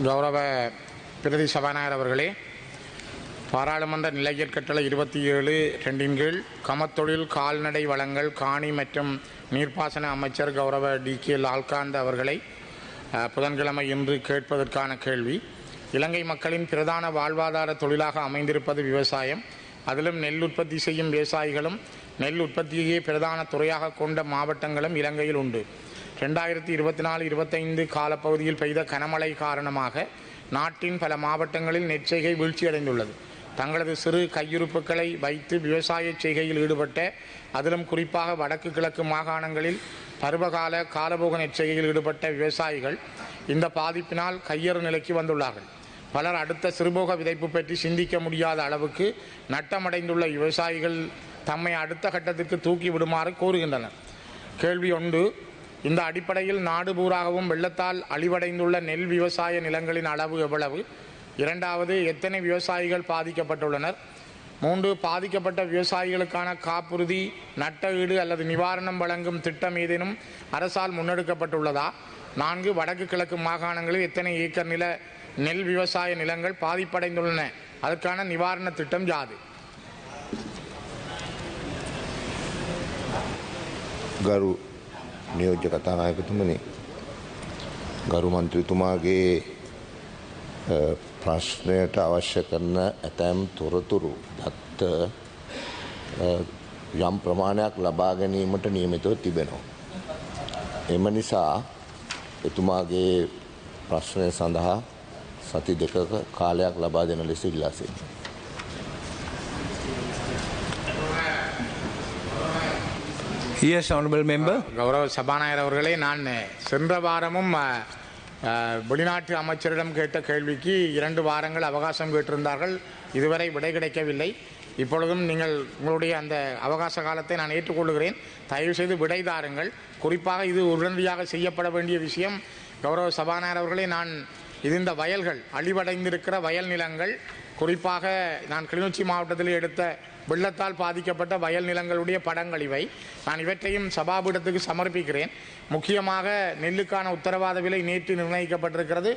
கௌரவ பிரதி சபாநாயகர் அவர்களே, பாராளுமன்ற நிலையற் கட்டளை 27(2) கீழ் கமத்தொழில் கால்நடை வளங்கள் காணி மற்றும் நீர்ப்பாசன அமைச்சர் கௌரவ DK லால்காந்த் அவர்களை புதன்கிழமை இன்று கேட்பதற்கான கேள்வி. இலங்கை மக்களின் பிரதான வாழ்வாதார தொழிலாக அமைந்திருப்பது விவசாயம். அதிலும் நெல் உற்பத்தி செய்யும் விவசாயிகளும் நெல் உற்பத்தியையே பிரதான துறையாக கொண்ட மாவட்டங்களும் இலங்கையில் உண்டு. 2024-25 காலப்பகுதியில் பெய்த கனமழை காரணமாக நாட்டின் பல மாவட்டங்களில் நெற்செய்கை வீழ்ச்சியடைந்துள்ளது. தங்களது சிறு கையிருப்புகளை வைத்து விவசாய செய்கையில் ஈடுபட்ட, அதிலும் குறிப்பாக வடக்கு கிழக்கு மாகாணங்களில் பருவகால காலபோக நெற்செய்கையில் ஈடுபட்ட விவசாயிகள் இந்த பாதிப்பினால் கையறு நிலைக்கு வந்துள்ளார்கள். பலர் அடுத்த சிறுபோக விதைப்பு பற்றி சிந்திக்க முடியாத அளவுக்கு நட்டமடைந்துள்ள விவசாயிகள் தம்மை அடுத்த கட்டத்திற்கு தூக்கி விடுமாறு கோருகின்றனர். கேள்வி 1. இந்த அடிப்படையில் நாடு பூராகவும் வெள்ளத்தால் அழிவடைந்துள்ள நெல் விவசாய நிலங்களின் அளவு எவ்வளவு? 2. எத்தனை விவசாயிகள் பாதிக்கப்பட்டுள்ளனர்? 3. பாதிக்கப்பட்ட விவசாயிகளுக்கான காப்புறுதி, நட்ட ஈடு அல்லது நிவாரணம் வழங்கும் திட்டம் ஏதேனும் அரசால் முன்னெடுக்கப்பட்டுள்ளதா? 4. வடக்கு கிழக்கு மாகாணங்களில் எத்தனை ஏக்கர் நெல் விவசாய நிலங்கள் பாதிப்படைந்துள்ளன? அதற்கான நிவாரண திட்டம் யாது? ගරු නියෝජ්‍ය කතානායකතුමනි, ගරු මන්ත්‍රීතුමාගේ ප්‍රශ්නයට අවශ්‍ය කරන ඇතැම් තොරතුරු දත්ත යම් ප්‍රමාණයක් ලබා ගැනීමට නියමිතව තිබෙනවා. එම නිසා එතුමාගේ ප්‍රශ්නය සඳහා සති 2ක කාලයක් ලබා දෙන ලෙස ඉල්ලා සිටිනවා. Yes, honorable member. கௌரவ சபாநாயகர் அவர்களே, நான் சென்ற வாரமும் வெளிநாட்டு அமைச்சரிடம் கேட்ட கேள்விக்கு 2 வாரங்கள் அவகாசம் கேட்டிருந்தார்கள். இதுவரை விடை கிடைக்கவில்லை. இப்பொழுதும் நீங்கள் உங்களுடைய அந்த அவகாச காலத்தை நான் ஏற்றுக்கொள்கிறேன். தயவு செய்து விடை தாருங்கள். குறிப்பாக இது உடனடியாக செய்யப்பட வேண்டிய விஷயம். கௌரவ சபாநாயகர் அவர்களே, இந்த வயல்கள், அழிவடைந்திருக்கிற வயல் நிலங்கள், குறிப்பாக நான் கிளிநொச்சி மாவட்டத்தில் எடுத்த வெள்ளத்தால் பாதிக்கப்பட்ட வயல் நிலங்களுடைய படங்கள் இவை. நான் இவற்றையும் சபாபீடத்துக்கு சமர்ப்பிக்கிறேன். முக்கியமாக நெல்லுக்கான உத்தரவாத விலை நேற்று நிர்ணயிக்கப்பட்டிருக்கிறது.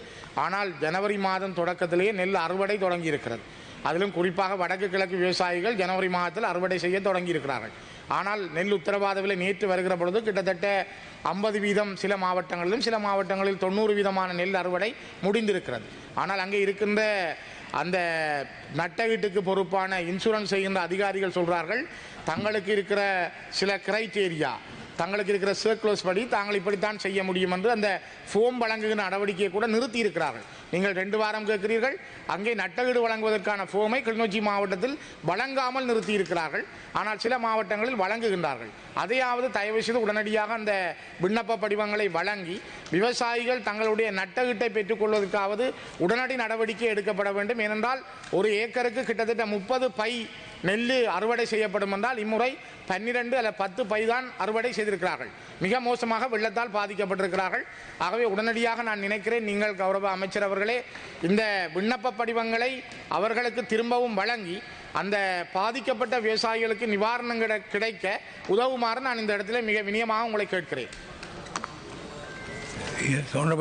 ஆனால் ஜனவரி மாதம் தொடக்கத்திலேயே நெல் அறுவடை தொடங்கியிருக்கிறது. அதிலும் குறிப்பாக வடக்கு கிழக்கு விவசாயிகள் ஜனவரி மாதத்தில் அறுவடை செய்ய தொடங்கியிருக்கிறார்கள். ஆனால் நெல் உத்தரவாத விலை நேற்று வருகிற பொழுது கிட்டத்தட்ட 50% சில மாவட்டங்களிலும், சில மாவட்டங்களில் 90% நெல் அறுவடை முடிந்திருக்கிறது. ஆனால் அங்கே இருக்கின்ற அந்த நட்டகீட்டுக்கு பொறுப்பான இன்சூரன்ஸ் செய்கின்ற அதிகாரிகள் சொல்கிறார்கள், தங்களுக்கு இருக்கிற சில கிரைட்டேரியா, தங்களுக்கு இருக்கிற சர்க்குலர்ஸ் படி தாங்கள் இப்படித்தான் செய்ய முடியும் என்று அந்த ஃபோம் வழங்குகிற நடவடிக்கையை கூட நிறுத்தி இருக்கிறார்கள். நீங்கள் 2 வாரம் கேட்கிறீர்கள். அங்கே நட்டகீடு வழங்குவதற்கான ஃபோமை கிளிநொச்சி மாவட்டத்தில் வழங்காமல் நிறுத்தி இருக்கிறார்கள். ஆனால் சில மாவட்டங்களில் வழங்குகின்றார்கள். அதையாவது தயவு செய்து உடனடியாக அந்த விண்ணப்ப படிவங்களை வழங்கி விவசாயிகள் தங்களுடைய நட்டகீட்டை பெற்றுக்கொள்வதற்காவது உடனடி நடவடிக்கை எடுக்கப்பட வேண்டும். ஏனென்றால் ஒரு ஏக்கருக்கு கிட்டத்தட்ட 30 பை நெல் அறுவடை செய்யப்படும் என்றால் இம்முறை 12 அல்ல 10 பை தான் அறுவடை செய்திருக்கிறார்கள். மிக மோசமாக வெள்ளத்தால் பாதிக்கப்பட்டிருக்கிறார்கள். ஆகவே உடனடியாக நான் நினைக்கிறேன், நீங்கள் கௌரவ அமைச்சர் அவர்களே, இந்த விண்ணப்ப படிவங்களை அவர்களுக்கு திரும்பவும் வழங்கி அந்த பாதிக்கப்பட்ட விவசாயிகளுக்கு நிவாரணம் கிடைக்க உதவுமாறு நான் இந்த இடத்துல மிக வினயமாக உங்களை கேட்கிறேன். Yes, honorable.